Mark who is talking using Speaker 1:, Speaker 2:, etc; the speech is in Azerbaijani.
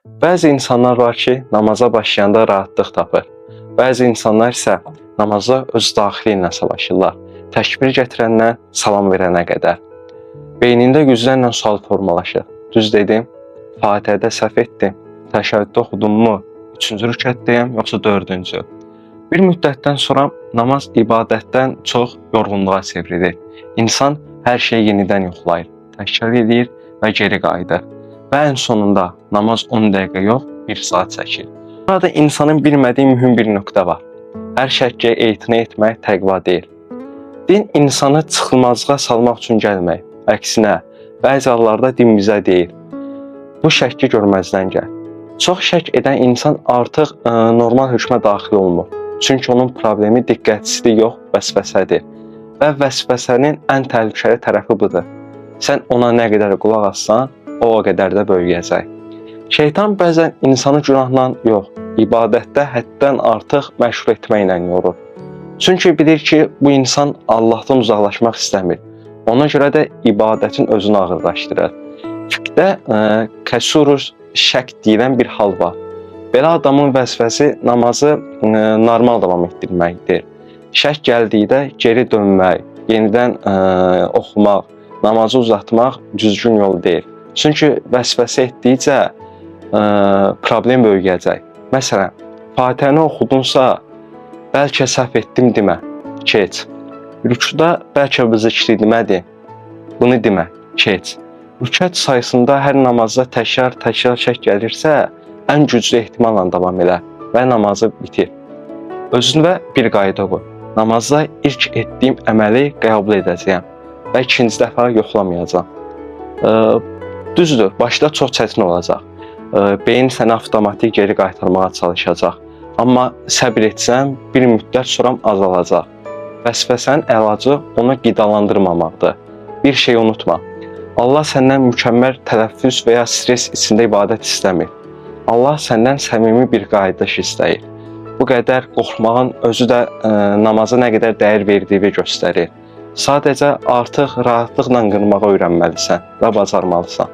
Speaker 1: Bəzi insanlar var ki, namaza başlayanda rahatlıq tapır. Bəzi insanlar isə namaza öz daxili ilə savaşırlar. Təkbir gətirəndən salam verənə qədər. Beynində yüzlərlə sual formalaşır. Düz dedim, Fatihədə səhv etdim, təşəhhüddə oxudummu, 3-cü rükətdəyəm, yoxsa 4-cü? Bir müddətdən sonra namaz ibadətdən çox yorğunluğa çevrilir. İnsan hər şeyi yenidən yoxlayır, təkrar edir və geri qayıdır. Və ən sonunda namaz 10 dəqiqə yox, 1 saat çəkir. Burada insanın bilmədiyi mühüm bir nöqtə var. Hər şəkkiyə etina etmək təqva deyil. Din insanı çıxılmazlığa salmaq üçün gəlmək. Əksinə, bəzi hallarda din bizə deyir. Bu şəkki görməzdən gəl. Çox şək edən insan artıq normal hökmə daxil olmur. Çünki onun problemi diqqətsizlik yox, vəsvəsədir. Və vəsvəsənin ən təhlükəli tərəfi budur. Sən ona nə qədər qulaq assan, o qədər də böyüyəcək. Şeytan bəzən insanı günahla yox, ibadətdə həddən artıq məşğul etməklə yorur. Çünki bilir ki, bu insan Allahdan uzaqlaşmaq istəmir. Ona görə də ibadətin özünü ağırlaşdırır. Fiqdə kəsurus şək deyilən bir hal var. Belə adamın vəzifəsi namazı normal davam etdirməkdir. Şək gəldikdə geri dönmək, yenidən oxumaq, namazı uzatmaq düzgün yol deyil. Çünki vəsvəsə etdikcə problem böyüyəcək. Məsələn, Fatihəni oxudunsa, bəlkə səhv etdim demə, keç. Rükuda bəlkə zikri demədi, bunu demə, keç. Rükət sayısında hər namazda təkrar şək gəlirsə, ən güclü ehtimalla davam elə və namazı bitir. Özündə bir qayda qoy. Namazda ilk etdiyim əməli qəbul edəcəyəm və ikinci dəfə yoxlamayacağam. Düzdür, başda çox çətin olacaq. Beyin səni avtomatik geri qaytarmağa çalışacaq. Amma səbir etsən, bir müddət sonra azalacaq. Vəsvəsənin əlacı onu qidalandırmamaqdır. Bir şey unutma. Allah səndən mükəmməl tələffüz və ya stres içində ibadət istəmir. Allah səndən səmimi bir qayıdış istəyir. Bu qədər qorxmağın özü də namaza nə qədər dəyər verdiyini göstərir. Sadəcə artıq rahatlıqla qırmağa öyrənməlisən və bacarmalısan.